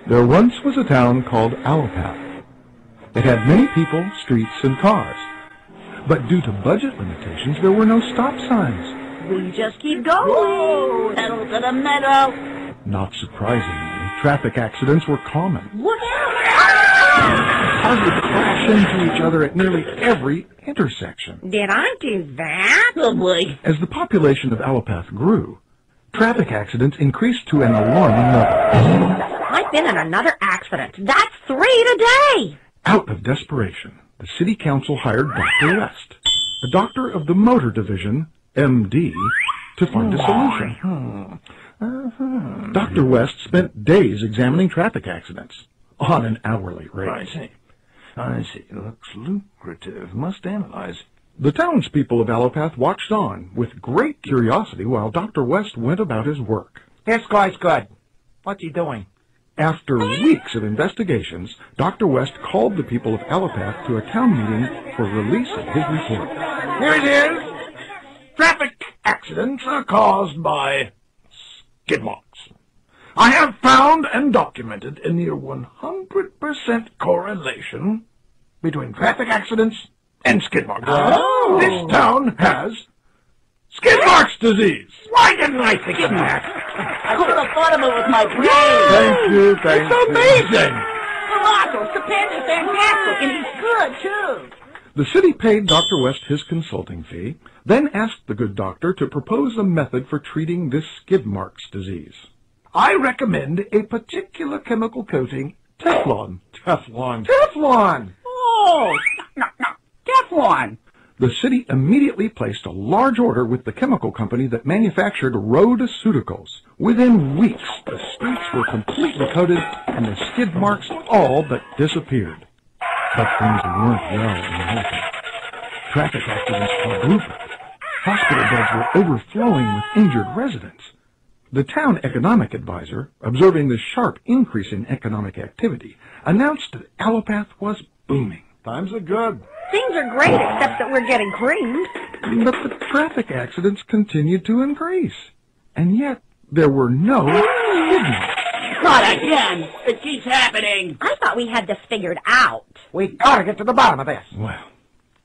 There once was a town called Allopath. It had many people, streets, and cars. But due to budget limitations, there were no stop signs. We just keep going. Pedal to the meadow. Not surprisingly, traffic accidents were common. Look out! Cars would crash into each other at nearly every intersection. Did I do that? Oh, boy. As the population of Allopath grew, traffic accidents increased to an alarming level. I've been in another accident. That's 3 today. Out of desperation, the city council hired Dr. West, a doctor of the motor division, MD, to find a solution. Dr. West spent days examining traffic accidents on an hourly rate. I see. Looks lucrative. Must analyze. The townspeople of Allopath watched on with great curiosity while Dr. West went about his work. This guy's good. What's he doing? After weeks of investigations, Dr. West called the people of Allopath to a town meeting for release of his report. Here it is. Traffic accidents are caused by skid marks. I have found and documented a near 100% correlation between traffic accidents and skid marks. Oh. This town has skid marks disease. Why didn't I think of that? I could have thought of it with my brain. Thank you, thank It's amazing. Rocco's stupendous, fantastic, and he's good, too. The city paid Dr. West his consulting fee, then asked the good doctor to propose a method for treating this skid marks disease. I recommend a particular chemical coating, Teflon. Teflon. Teflon! Oh, no, Teflon. The city immediately placed a large order with the chemical company that manufactured rhodoceuticals. Within weeks, the streets were completely coated and the skid marks all but disappeared. But things weren't well in Allopath. Traffic accidents quadrupled. Hospital beds were overflowing with injured residents. The town economic advisor, observing the sharp increase in economic activity, announced that Allopath was booming. Times are good. Things are great, except that we're getting creamed. But the traffic accidents continued to increase. And yet, there were no skid marks. Not again. It keeps happening. I thought we had this figured out. We gotta get to the bottom of this. Well,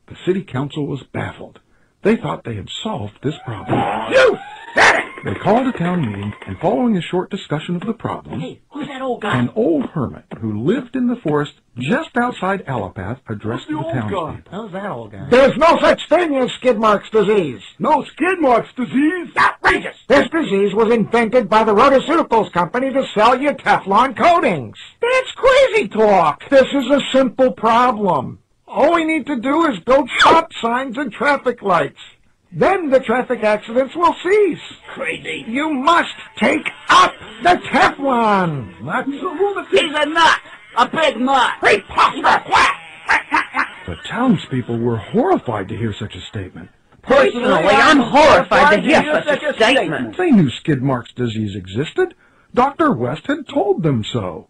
the city council was baffled. They thought they had solved this problem. You said it! They called a town meeting, and following a short discussion of the problem, Hey, who's that old guy? an old hermit who lived in the forest just outside Allopath addressed the townspeople. Who's that old guy? There's no such thing as skid marks disease. No skid marks disease? Outrageous! This disease was invented by the rhodoceuticals company to sell you Teflon coatings. That's crazy talk. This is a simple problem. All we need to do is build stop signs and traffic lights. Then the traffic accidents will cease. Crazy. You must take up the Teflon. He's a nut. A big nut. Preposterous. The townspeople were horrified to hear such a statement. Personally, I'm horrified to hear such a statement. They knew skid marks disease existed. Dr. West had told them so.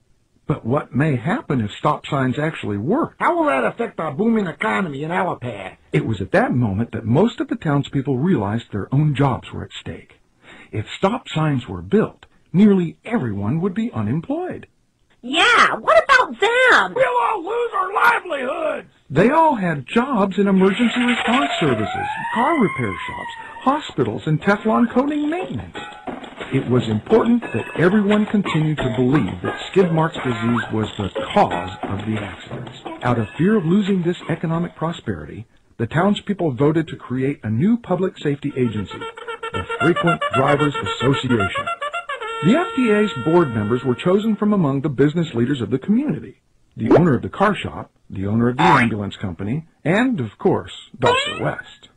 But what may happen if stop signs actually work? How will that affect our booming economy in Allopath? It was at that moment that most of the townspeople realized their own jobs were at stake. If stop signs were built, nearly everyone would be unemployed. Yeah, what about them? We'll all lose our livelihoods. They all had jobs in emergency response services, car repair shops, hospitals, and Teflon coating maintenance. It was important that everyone continued to believe that skid marks disease was the cause of the accidents. Out of fear of losing this economic prosperity, the townspeople voted to create a new public safety agency, the Frequent Drivers Association. The FDA's board members were chosen from among the business leaders of the community, the owner of the car shop, the owner of the ambulance company, and, of course, Dr. West.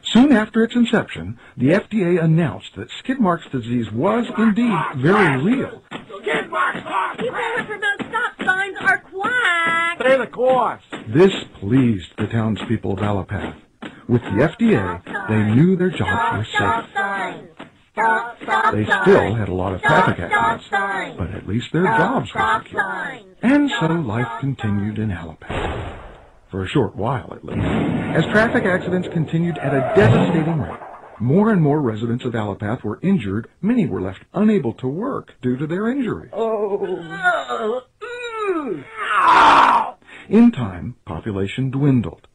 Soon after its inception, the FDA announced that skid marks disease was indeed very real. Skid marks! People who promote stop signs are quack. Pay the cost. This pleased the townspeople of Allopath. With the FDA, they knew their jobs were safe. They still had a lot of traffic accidents, but at least their jobs were secure. And so life continued in Allopath. For a short while, at least, as traffic accidents continued at a devastating rate. More and more residents of Allopath were injured. Many were left unable to work due to their injury. In time, population dwindled.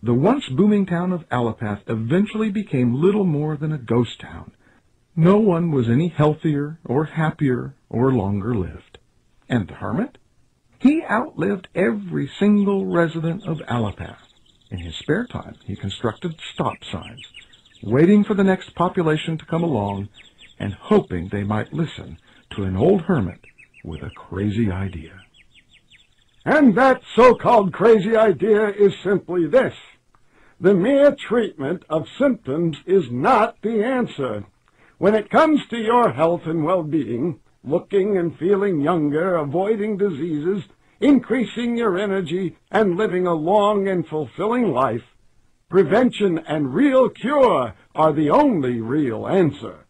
The once booming town of Allopath eventually became little more than a ghost town. No one was any healthier or happier or longer lived. And the hermit? He outlived every single resident of Allopath. In his spare time, he constructed stop signs, waiting for the next population to come along and hoping they might listen to an old hermit with a crazy idea. And that so-called crazy idea is simply this. The mere treatment of symptoms is not the answer. When it comes to your health and well-being, looking and feeling younger, avoiding diseases, increasing your energy, and living a long and fulfilling life, prevention and real cure are the only real answer.